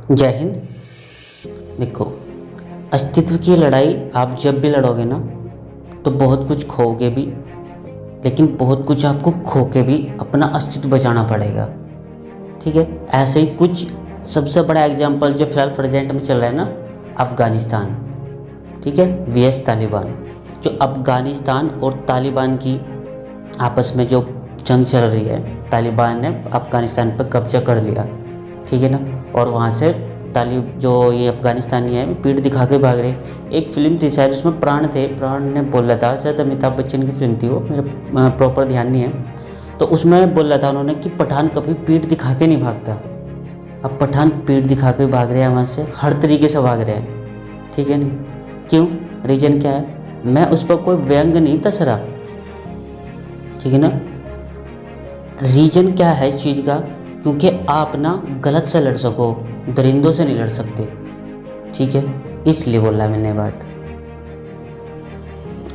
जय हिंद। देखो, अस्तित्व की लड़ाई आप जब भी लड़ोगे ना तो बहुत कुछ खोओगे भी, लेकिन बहुत कुछ आपको खो के भी अपना अस्तित्व बचाना पड़ेगा। ठीक है, ऐसे ही कुछ सबसे बड़ा एग्जाम्पल जो फिलहाल प्रेजेंट में चल रहा है ना, अफ़गानिस्तान। ठीक है, वीएस तालिबान। जो अफ़गानिस्तान और तालिबान की आपस में जो जंग चल रही है, तालिबान ने अफ़गानिस्तान पर कब्जा कर लिया। ठीक है ना, और वहाँ से जो ये अफ़गानिस्तानी है पीठ दिखा के भाग रहे। एक फिल्म थी शायद, उसमें प्राण थे, प्राण ने बोला था, शायद अमिताभ बच्चन की फिल्म थी वो, मेरा प्रॉपर ध्यान नहीं है। तो उसमें बोला था उन्होंने कि पठान कभी पीठ दिखा के नहीं भागता। अब पठान पीठ दिखा के भाग रहे हैं, वहाँ से हर तरीके से भाग रहे हैं। ठीक है नहीं, क्यों? रीज़न क्या है? मैं उस पर कोई व्यंग नहीं तस रहा। ठीक है ना, रीजन क्या है इस चीज़ का? क्योंकि आप ना गलत से लड़ सको, दरिंदों से नहीं लड़ सकते। ठीक है, इसलिए बोला मैंने बात।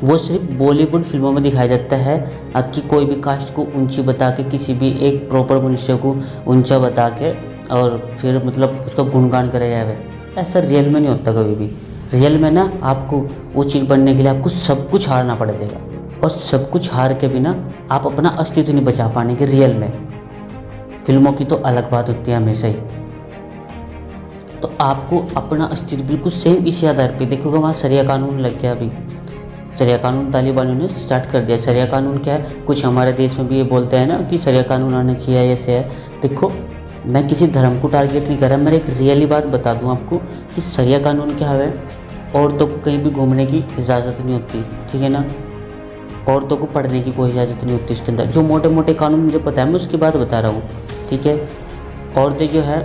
वो सिर्फ बॉलीवुड फिल्मों में दिखाया जाता है कि कोई भी कास्ट को ऊंची बता के, किसी भी एक प्रॉपर मनुष्य को ऊंचा बता के और फिर मतलब उसका गुणगान करे जाए। ऐसा रियल में नहीं होता कभी भी। रियल में ना आपको वो चीज़ बनने के लिए आपको सब कुछ हारना पड़ जाएगा, और सब कुछ हार के बिना आप अपना अस्तित्व नहीं बचा पाने के रियल में। फिल्मों की तो अलग बात होती है हमेशा ही। तो आपको अपना अस्तित्व बिल्कुल सेम इसी आधार पे देखोगे। वहाँ शरिया कानून लग गया, अभी शरिया कानून तालिबानियों ने स्टार्ट कर दिया। शरिया कानून क्या है? कुछ हमारे देश में भी ये बोलते हैं ना कि शरिया कानून आना चाहिए, ऐसे है। देखो, मैं किसी धर्म को टारगेट नहीं कर रहा, मैं एक रियली बात बता दूँ आपको कि शरिया कानून क्या है। औरतों को कहीं भी घूमने की इजाज़त नहीं होती। ठीक है ना, औरतों को पढ़ने की कोई इजाज़त नहीं होती उसके अंदर। जो मोटे मोटे कानून मुझे पता है, मैं उसकी बात बता रहा हूँ। ठीक है, औरतें जो है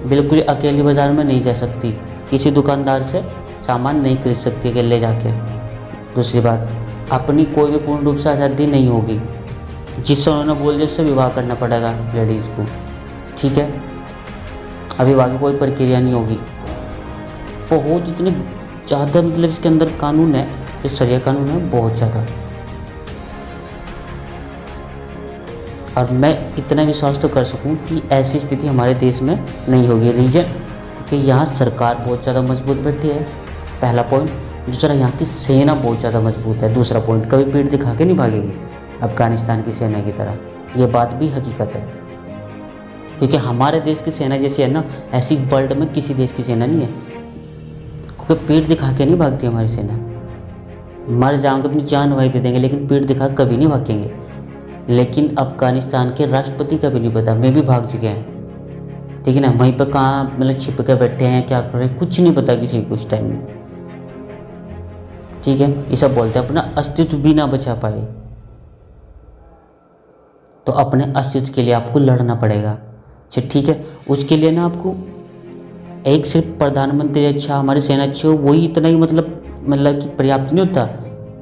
बिल्कुल अकेली बाज़ार में नहीं जा सकती, किसी दुकानदार से सामान नहीं खरीद सकती अकेले जाके। दूसरी बात, अपनी कोई भी पूर्ण रूप से आज़ादी नहीं होगी। जिससे उन्होंने बोल दिया उससे विवाह करना पड़ेगा लेडीज़ को। ठीक है, अभी विवाह की कोई प्रक्रिया नहीं होगी। बहुत इतने ज़्यादा मतलब इसके अंदर कानून है, जो शरिया कानून है, बहुत ज़्यादा। और मैं इतना विश्वास तो कर सकूं कि ऐसी स्थिति हमारे देश में नहीं होगी। रीजन क्योंकि यहाँ सरकार बहुत ज़्यादा मजबूत बैठी है, पहला पॉइंट। दूसरा, यहाँ की सेना बहुत ज़्यादा मजबूत है। दूसरा पॉइंट, कभी पीठ दिखा के नहीं भागेगी अफ़गानिस्तान की सेना की तरह। ये बात भी हकीकत है, क्योंकि हमारे देश की सेना जैसी है ना, ऐसी वर्ल्ड में किसी देश की सेना नहीं है। क्योंकि पीठ दिखा के नहीं भागती हमारी सेना। मर जाएंगे, अपनी जान वही दे देंगे, लेकिन पीठ दिखा कभी नहीं भागेंगे। लेकिन अफ़गानिस्तान के राष्ट्रपति का भी नहीं पता, वे भी भाग चुके हैं। ठीक है ना, वहीं पर कहाँ मतलब छिप के बैठे हैं, क्या कर रहे हैं, कुछ नहीं पता किसी को उस टाइम में। ठीक है, ये सब बोलते हैं अपना अस्तित्व भी ना बचा पाए। तो अपने अस्तित्व के लिए आपको लड़ना पड़ेगा। अच्छा ठीक है, उसके लिए ना आपको एक सिर्फ प्रधानमंत्री अच्छा, हमारी सेना अच्छी हो, वही इतना ही मतलब कि पर्याप्त नहीं होता।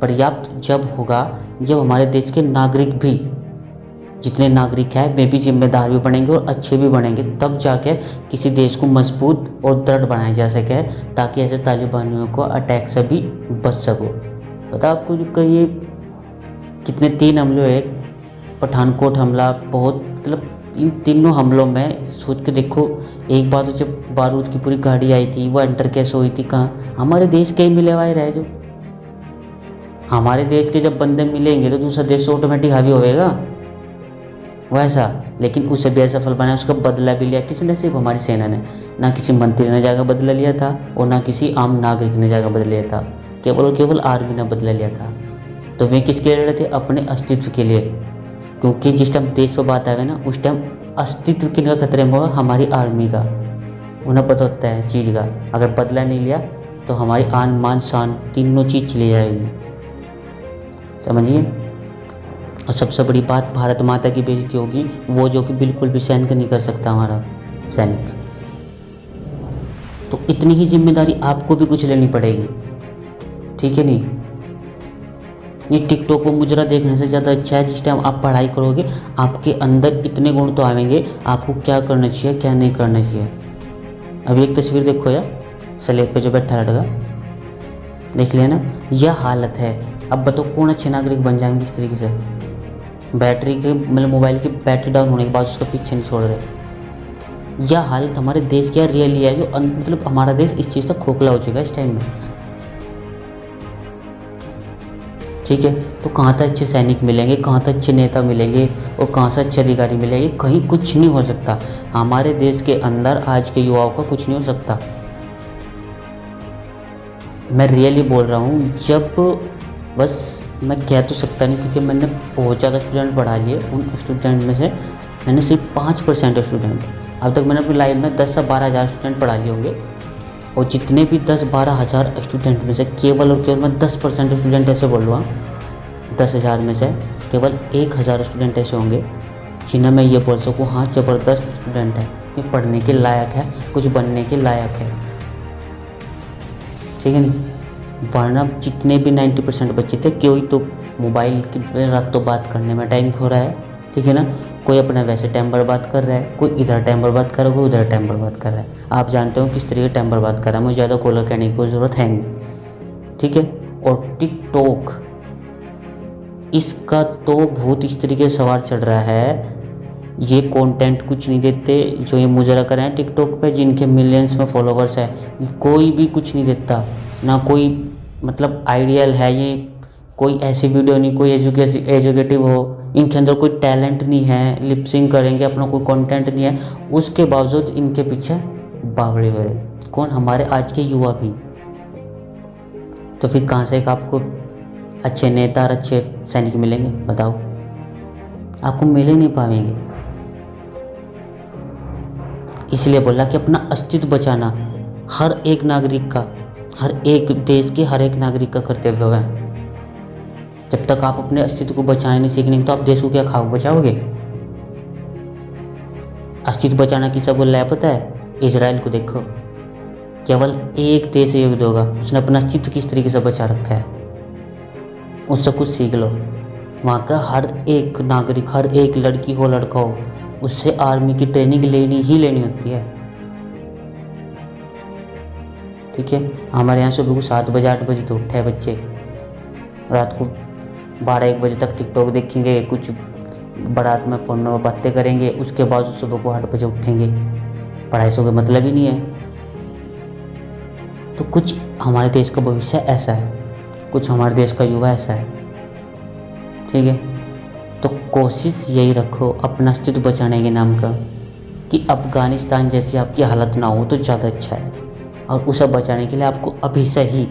पर्याप्त जब होगा जब हमारे देश के नागरिक भी, जितने नागरिक हैं वे भी जिम्मेदार भी बनेंगे और अच्छे भी बनेंगे, तब जाके किसी देश को मजबूत और दृढ़ बनाया जा सके, ताकि ऐसे तालिबानियों को अटैक से भी बच सको। पता आपको जो ये कितने 3 हमले हुए, पठानकोट हमला, बहुत मतलब इन तीनों हमलों में सोच के देखो। एक बार तो जब बारूद की पूरी गाड़ी आई थी, वो एंटर कैसे हुई थी, कहाँ? हमारे देश के ही मिले हुए रहे। जो हमारे देश के जब बंदे मिलेंगे तो दूसरा देश ऑटोमेटिक हावी होएगा वैसा। लेकिन उसे भी असफल बनाया, उसका बदला भी लिया किसने? सिर्फ हमारी सेना ने। ना किसी मंत्री ने जाकर बदला लिया था और ना किसी आम नागरिक ने जाकर बदला लिया था, केवल और केवल आर्मी ने बदला लिया था। तो वे किसके लिए लड़े थे? अपने अस्तित्व के लिए। क्योंकि जिस टाइम देश पर बात आवे ना, उस टाइम अस्तित्व किन का खतरे में होगा? हमारी आर्मी का। उन्हें पता होता है चीज़ का, अगर बदला नहीं लिया तो हमारी आन मान शान तीनों चीज़ चली जाएगी। समझिए। और सबसे बड़ी बात, भारत माता की बेइज्जती होगी, वो जो कि बिल्कुल भी सहन नहीं कर सकता हमारा सैनिक। तो इतनी ही जिम्मेदारी आपको भी कुछ लेनी पड़ेगी। ठीक है नहीं, ये टिकटॉक पर मुजरा देखने से ज़्यादा अच्छा है जिस टाइम आप पढ़ाई करोगे, आपके अंदर इतने गुण तो आएंगे, आपको क्या करना चाहिए क्या नहीं करना चाहिए। अभी एक तस्वीर देखो यार, स्लेब पे जो बैठा लड़का, देख लेना, यह हालत है। अब बताओ कौन अच्छे नागरिक बन जाएंगे इस तरीके से? बैटरी के मतलब मोबाइल की बैटरी डाउन होने के बाद उसका पीछे नहीं छोड़ रहे। यह हालत हमारे देश की रियली है, जो मतलब हमारा देश इस चीज़ तक खोखला हो चुका है इस टाइम में। ठीक है, तो कहाँ तक अच्छे सैनिक मिलेंगे, कहाँ तक अच्छे नेता मिलेंगे और कहाँ से अच्छे अधिकारी मिलेंगे? कहीं कुछ नहीं हो सकता। हमारे देश के अंदर आज के युवाओं का कुछ नहीं हो सकता। मैं रियली बोल रहा हूँ। जब बस मैं कह तो सकता नहीं, क्योंकि मैंने बहुत ज़्यादा स्टूडेंट पढ़ा लिए। उन स्टूडेंट में से मैंने सिर्फ 5% स्टूडेंट, अब तक मैंने अपनी लाइफ में 10 से 12 हज़ार स्टूडेंट पढ़ा लिए होंगे। और जितने भी 10-12 हज़ार स्टूडेंट में से केवल और केवल मैं 10% स्टूडेंट ऐसे बोल रहा हूँ, 10,000 में से केवल 1,000 स्टूडेंट ऐसे होंगे जिन्हें मैं ये बोल सकूँ हाँ ज़बरदस्त स्टूडेंट है, कि पढ़ने के लायक है, कुछ बनने के लायक है। ठीक है नहीं? वरना जितने भी 90% बच्चे थे, कोई तो मोबाइल की रात तो बात करने में टाइम खो रहा है। ठीक है ना? कोई अपना वैसे टाइम बर्बाद कर रहा है, कोई इधर टाइम बर्बाद कर रहा है, कोई उधर टाइम बर्बाद कर रहा है। आप जानते हो किस तरीके टाइम बर्बाद कर रहा है, मुझे ज़्यादा कॉलर कहने की कोई ज़रूरत है नहीं। ठीक है? और टिकटॉक, इसका तो बहुत इस तरीके से सवार चढ़ रहा है। ये कंटेंट कुछ नहीं देते, जो ये मुजरा कर रहे हैं टिकटॉक पे, जिनके मिलियंस में फॉलोवर्स है, कोई भी कुछ नहीं देता। ना कोई मतलब आइडियल है ये, कोई ऐसी वीडियो नहीं, कोई एजुकेटिव हो, इनके अंदर कोई टैलेंट नहीं है, लिपसिंग करेंगे, अपना कोई कंटेंट नहीं है, उसके बावजूद इनके पीछे बावड़े हो रहे। कौन? हमारे आज के युवा भी। तो फिर कहाँ से आपको अच्छे नेता और अच्छे सैनिक मिलेंगे? बताओ, आपको मिले नहीं पाएंगे। इसलिए बोला कि अपना अस्तित्व बचाना हर एक नागरिक का, हर एक देश के हर एक नागरिक का कर्तव्य है। जब तक आप अपने अस्तित्व को बचाने नहीं सीखेंगे तो आप देश को क्या बचाओगे? अस्तित्व बचाना किससे बोल रहा है पता है? इजराइल को देखो, केवल एक देश युद्ध होगा, उसने अपना अस्तित्व किस तरीके से बचा रखा है, उससे कुछ सीख लो। वहाँ का हर एक नागरिक, हर एक लड़की हो लड़का हो, उससे आर्मी की ट्रेनिंग लेनी ही लेनी होती है। ठीक है? हमारे यहाँ सुबह को 7 बजे 8 बजे तो उठे हैं बच्चे, रात को 12-1 बजे तक टिकटॉक देखेंगे, कुछ बारात में फ़ोन में बातें करेंगे, उसके बाद सुबह को 8 बजे उठेंगे। पढ़ाई से कोई मतलब ही नहीं है। तो कुछ हमारे देश का भविष्य ऐसा है, कुछ हमारे देश का युवा ऐसा है। ठीक है? तो कोशिश यही रखो अपना अस्तित्व बचाने के नाम का, कि अफ़गानिस्तान जैसी आपकी हालत ना हो तो ज़्यादा अच्छा है। और उसे बचाने के लिए आपको अभी से ही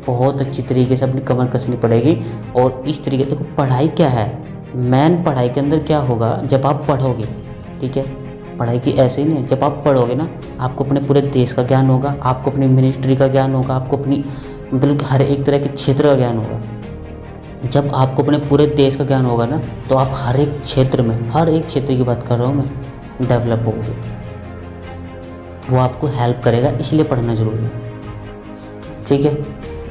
बहुत अच्छी तरीके से अपनी कमर कसनी पड़ेगी। और इस तरीके से पढ़ाई क्या है, मेन पढ़ाई के अंदर क्या होगा जब आप पढ़ोगे। ठीक है? पढ़ाई की ऐसे ही नहीं है, जब आप पढ़ोगे ना, आपको अपने पूरे देश का ज्ञान होगा, आपको अपनी मिनिस्ट्री का ज्ञान होगा, आपको अपनी मतलब हर एक तरह के क्षेत्र का ज्ञान होगा। जब आपको अपने पूरे देश का ज्ञान होगा ना, तो आप हर एक क्षेत्र में, हर एक क्षेत्र की बात कर रहा हूँ मैं, डेवलप होगे। वो आपको हेल्प करेगा, इसलिए पढ़ना ज़रूरी है। ठीक है?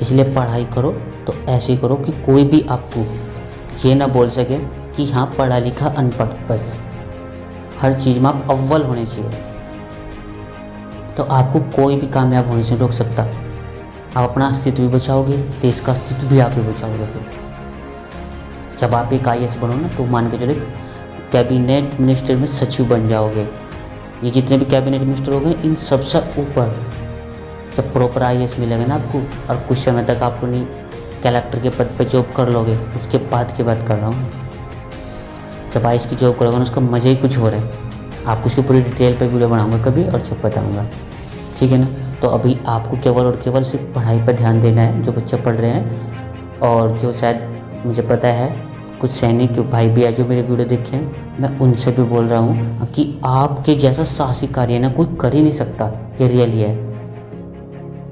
इसलिए पढ़ाई करो तो ऐसे करो कि कोई भी आपको ये ना बोल सके कि हाँ पढ़ा लिखा अनपढ़। बस हर चीज़ में आप अव्वल होने चाहिए, तो आपको कोई भी कामयाब होने से रोक सकता। आप अपना अस्तित्व भी बचाओगे, देश का अस्तित्व भी आप ही बचाओगे। फिर जब आप एक IAS बनो ना, तो मान के चलो कैबिनेट मिनिस्टर में सचिव बन जाओगे। ये जितने भी कैबिनेट मिनिस्टर हो गए, इन सबसे ऊपर जब प्रॉपर IAS मिलेगा ना आपको, और कुछ समय तक आप अपनी कलेक्टर के पद पे जॉब कर लोगे, उसके बाद की बात कर रहा हूँ। जब IAS की जॉब करोगे ना, उसका मज़ा ही कुछ हो रहा है। आपको उसकी पूरी डिटेल पे वीडियो बनाऊंगा कभी और सब बताऊंगा। ठीक है ना? तो अभी आपको केवल और केवल सिर्फ पढ़ाई पर ध्यान देना है, जो बच्चे पढ़ रहे हैं। और जो शायद मुझे पता है कुछ सैनिक भाई भी है जो मेरे वीडियो देखे हैं, मैं उनसे भी बोल रहा हूँ कि आपके जैसा साहसिक कार्य ना कोई कर ही नहीं सकता। ये रियली है,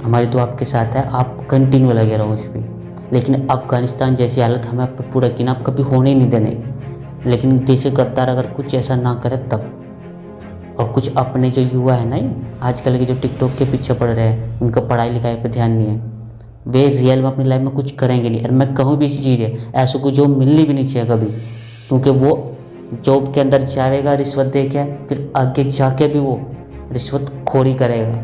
हमारी तो आपके साथ है, आप कंटिन्यू लगे रहो इस पर। लेकिन अफ़गानिस्तान जैसी हालत हमें आप पूरा की ना, आप कभी होने नहीं देने। लेकिन देश गद्दार अगर कुछ ऐसा ना करे तब। और कुछ अपने जो युवा है ना, आजकल के जो टिकटॉक के पीछे पड़ रहे हैं, उनका पढ़ाई लिखाई पे ध्यान नहीं है, वे रियल में अपनी लाइफ में कुछ करेंगे नहीं। और मैं कहूँ भी इसी चीज़ है, ऐसा को जॉब मिलनी भी नहीं चाहिए कभी, क्योंकि वो जॉब के अंदर जाएगा रिश्वत दे के, फिर आगे जाके भी वो रिश्वत खोरी करेगा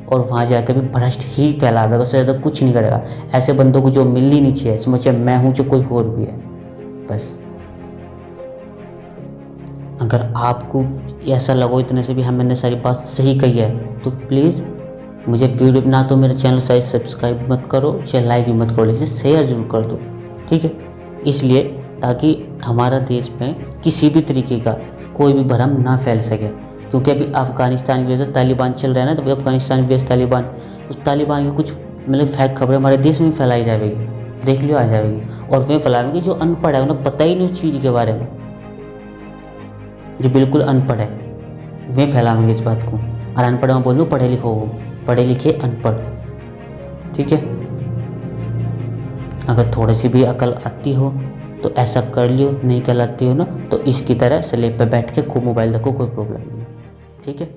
और वहाँ जाकर भी भ्रष्ट ही फैलावेगा, उससे ज़्यादा कुछ नहीं करेगा। ऐसे बंदों को जो मिलनी नहीं चाहिए, समझिए मैं हूँ जो कोई और भी है। बस अगर आपको ऐसा लगो इतने से भी हाँ मैंने सारी बात सही कही है तो प्लीज़ मुझे वीडियो ना तो मेरे चैनल साइज सब्सक्राइब मत करो, चाहे लाइक भी मत करो, लेकिन शेयर जरूर कर दो, ठीक है। इसलिए ताकि हमारा देश में किसी भी तरीके का कोई भी भ्रम ना फैल सके, क्योंकि अभी अफ़गानिस्तान की वजह से तालिबान चल रहा है ना, तो अभी अफ़गानिस्तान की वजह से तालिबान, उस तालिबान की कुछ मतलब फैक खबरें हमारे देश में फैलाई जाएगी, देख लियो आ जाएगी। और वे फैलाएंगे जो अनपढ़ है, उन्हें पता ही नहीं उस चीज़ के बारे में, जो बिल्कुल अनपढ़ है वे फैलाएंगे इस बात को। और अनपढ़ में बोलूँ पढ़े लिखे हो, पढ़े लिखे अनपढ़, ठीक है। अगर थोड़ी सी भी अकल आती हो तो ऐसा कर लियो, नहीं अकल आती हो ना तो इसकी तरह स्लेब पे बैठ के खूब मोबाइल देखो, कोई प्रॉब्लम नहीं है, ठीक है।